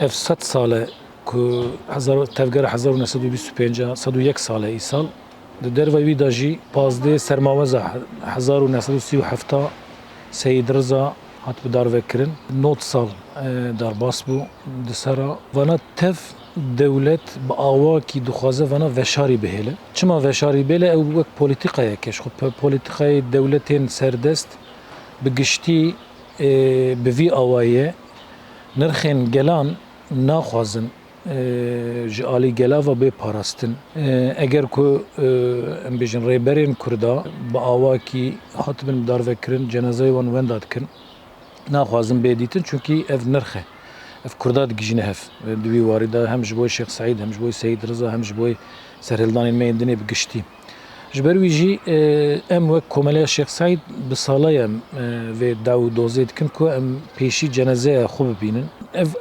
ev 100 sale ku tevgera 1925 101 sale îsal di derve wî de jî pazdê sermaveza 1937 Seyid Rıza hat bi darvekirin 90 sal darbas bû di sera vana tev devlet bi awakî dixwaze vana veşarî bihêle. Çima veşarî bêle ew wek polîtîkayek e. Polîtîkayê dewletên serdest bi giştî bi vî awayî nirxên gelan naxwazin ji alî gelava bê parastin. Eger ku em bêjin rêberên Kurda bi awakî hatibin darvekirin cenazeyê wan wenda dikin naxwazin bê dîtin çünkü ev nirx e. Ev Kurda digijîne hev. Di wî warî de hem ji bo Şeyx Saîd hem ji bo Seyid Rıza hem ji bo serhildanên me yên dinê bi giştî. Ji ber wî jî em wek komeleya Şeyx Saîd bi salaya vê daw û dozê dikin ku em pêşî cenazeya xwe bibînin.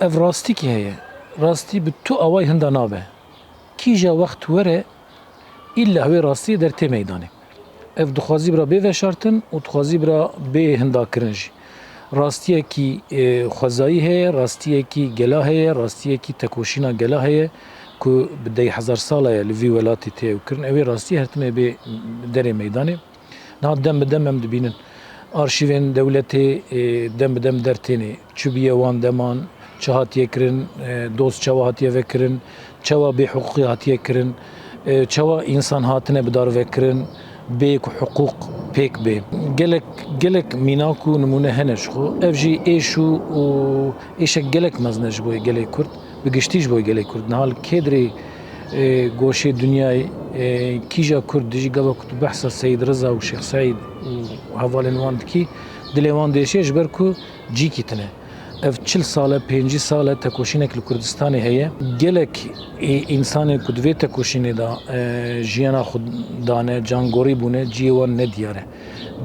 Ev rastîkî heye. Rastî bi tu away hinda nabe. Kîja wext were îlla wê rastiyê dertê meydanê. Ev dixwazî bira bê veşartin û dixwazî bira bê hindakirin jî. Rastiyekî xwezayî heye, rastiyekî gela heye, rastiyekî tekoşîna gela heye ku bi dey hezar sala ye li vî welatê tê ew kirin. Ew ê rastiyê her time bê derê meydanê. Niha dem bi dem em dibînin arşîvên dewletê dem bi dem dertênê çûbiye wan deman çi hatiye kirin, dost çawa hatiye vekirin, çawa bêhuquqî hatiye kirin, çawa însan hatine bi dar vekirin, bê ku huquq pêk bê. Gelek mînak û nimûne hene ji xwe. Ev jî êş û êşek gelek mezne ji bo gelê Kurd, bi giştî ji bo gelê Kurd. Nihal kêdrê goşê dünyayê kîja Kurd dijî gava ku tu behsa Seyid Rıza û Şeyx Saîd û hevalên wan dikî dilê wan diêşe ji ber ku cîkî tune. Ev 40 sale 50 sale tekoşînek li Kurdistanê heye. Gelek însanê ku di vê tekoşînê da jiyana xwe dane, cangorî bûne ciyê wan nediyar e.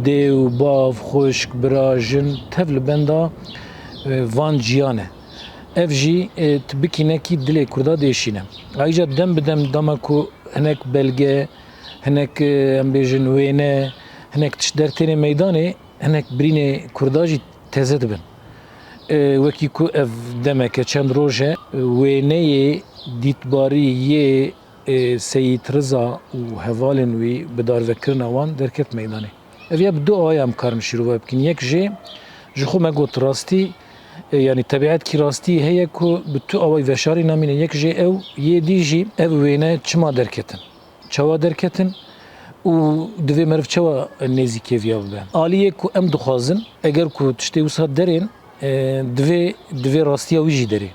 Dêw, bav, xwişk, bira, jin tev li benda van ciyan e. Ev jî tu bikînekî dilê Kurda diêşîne. Ayrıca dem bi dem dema ku hinek belge, hinek em bêjin wêne, hinek tişt dertênê meydanê, hinek birînê Kurda jî teze dibin. Wekî ku ev demek e çend roj e wêneyê dîtbarî yê Seyid Rıza û hevalên wî bi darvekirina wan derket meydanê. Ev ya bi du awayê em karin şîrova bikin. Yek jê ji xwe me got rastî yani tebiatkî rastî heye ku bi tu away veşarî namîne. Yek jê ew yê dî jî ev wêne çima derketin. Çawa derketin û divê meriv çawa nêzîkê viya bibe. Aliyê ku em dixwazin eger ku tiştê wisa derên divê rastiya wî jî derê.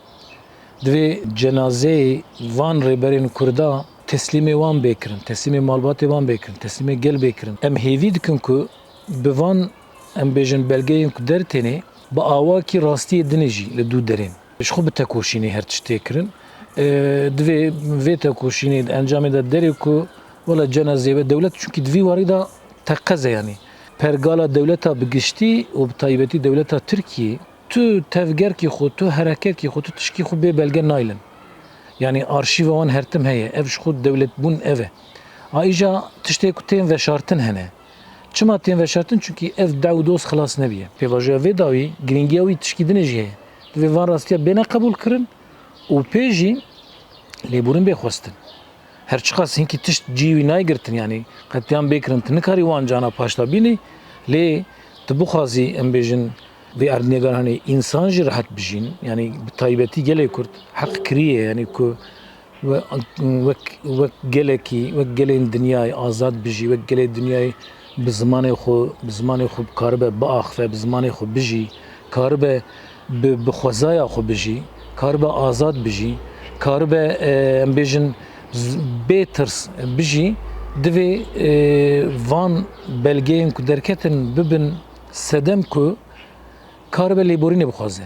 Divê cenazeyê van rêberên Kurda teslîmê wan bêkirin, teslîmê malbatê wan bêkirin, teslîmê gel bêkirin. Em hêvî dikin ku bi van em bêjin belgeyên ku dertênê bi awakî rastiyê dinê jî li dû derên. Ji xwe bi tekoşînê her tiştê kirin. Divê vê tekoşînê di encamê de derê ku wala cenazeyê ve devlet çünkü di vî warî da teqez e yani. Pergala devleta bi giştî û bi taybetî devleta Tirkiyê tu tevgerkî xwe, tu herekekî xwe, tu tişkî xwe bê belge naylin. Yani arşîva wan her tim heye. Ev ji xwe devletbûn ev e. Ayrıca tiştê ku tên veşartin hene. Çima tên veşartin? Çünkü ev dew doz xilas nebiye. Pêvajoya vê dawî giringiya wî tişkî dinê jî heye. Divê van rastiya bêne qebûl kirin û pê jî lêborîn bê xwestin. Her çiqas hinkî tişt cî wî naygirtin yani qetiyan bêkirin tu nikarî wan cana paşta bînî lê tu bixwazî em bêjin vê erdnêgan hani însan jî rehet bijîn yani bi taybetî gelê Kurd heq kiriye yani ku wek gelekî wek gelên dinyayê azad bijî wek gelê dinyayê bi zimanê xwe karibe biaxive bi zimanê xwe bijî karibe bi xwezaya xwe bijî karibe azad bijî karibe em bêjin bê tirs bijî divê van belgeyên ku derketin bibin sedem ku karibe lêborînê bixwaze.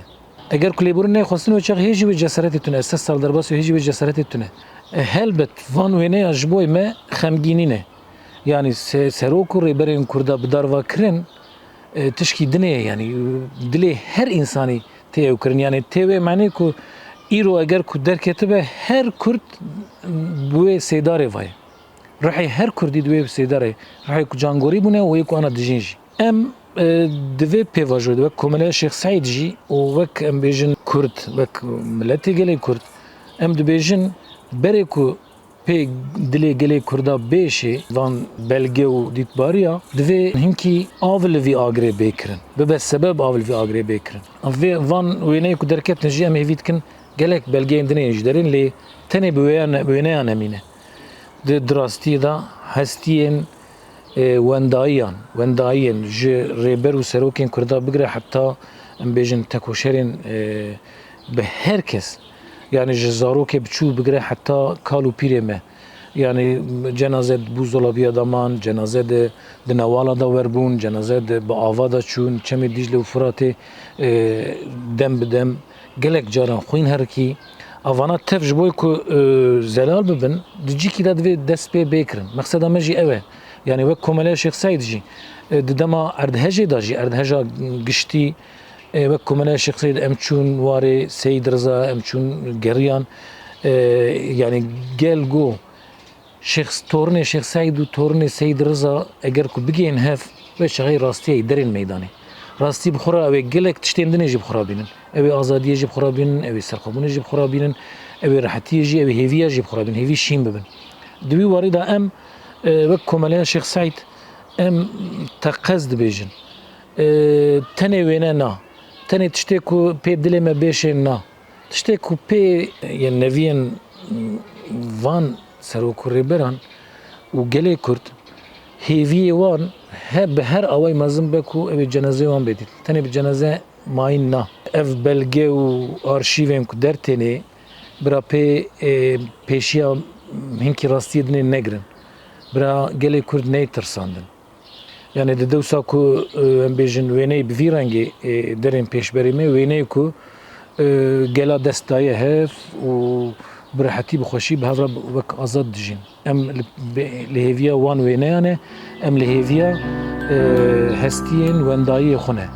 Eger ku lêborîn nexwestin weçax hêjî wê cesaretê tune. Ez 100 sal derbas û hêjî wê cesaretê tune. Helbet van wêneya ji bo me xemgînîn e. Yani serok û rêberên Kurda bi darvakirin tişkî dinê ye yani dilê her însanî tê ew kirin. Yani tê wê menê ku îro eger ku derketibe her Kurd bi wê sêdarê vaye. Rihê her Kurdî di wê sêdarê. Rihê ku cangorî bûne û yê ku ana dijîn jî. Em divê pêvajoyê wek Komeleya Şêx Saîd jî û wek em bêjin Kurd, wek miletê gelê Kurd, em dibêjin berê ku pê dilê gelê Kurda bêşê van belge û dîtbariya divê hinkî av li vî agrê bêkirin. Bibe sebeb av li vî agrê bêkirin. Vê van wêneyê ku derketin jî em hêvî dikin gelek belgeyên dinê ji derên lê tenê bi wêneyan emîne. Di rastiyê de hestiyên wendayiyên ji rêber û serokên Kurda bigire heta em bêjin tekoşerên bi her kes yani ji zarokê biçû bigire heta kal û pîrê me yani cenaze bû zolabiya daman, cenaze di newala da werbûn, cenaze bi ava da çûn, çemê Dîcle û Furatê dem bi dem gelek caran xwîn herkî avana tev ji bo ku zelal bibin di cîkî de divê dest pê bêkirin. Meqseda me jî ew e. Yani wek Komeleya Şêx Saîd jî di dema erdhejê da jî erdheja giştî wek Komeleya Şêx Saîd em çûn warê Seyîd Riza, em çûn geriyan yani gel go torunê Şêx Saîd û torunê Seyîd Riza eger ku bigihên hev ve şaxê rastiyayê derên meydanê. Rastî bixura ew ê gelek tiştên dinê jî bixura bînin. Ew ê azadiyê jî bixura bînin, ew ê serxwebûnê jî bixura bînin, ew ê rehetiyê jî, ew ê hêviya jî bixura bînin, hêvî şîn bibin. Di wî warî de em wek Komeleya Şêx Saîd em te qez dibêjin. Tenê wêne na. Tenê tiştê ku pê dilê me bêşê na. Tiştê ku pê yên neviyên van serok û rêberan û gelê Kurd hêviyê wan bi her awayê mezin be ku ew ê cenazeyê wan bêdît. Tenê bi cenaze mayîn na. Ev belge û arşîvên ku dertênê bira pê pêşiya hinkî rastiyê dinê negirin. Bira gelê Kurd ney tirsandin. Yani di dewsa ku em bêjin wêneyê bi vî rengê derên pêşberî me wêneyê ku gela dest daye hev û bi rehetî bi xweşî bi hev re wek azad dijîn. Em li hêviya wan wêneyan e, em li hêviya hestiyên wendayiyê xwe ne.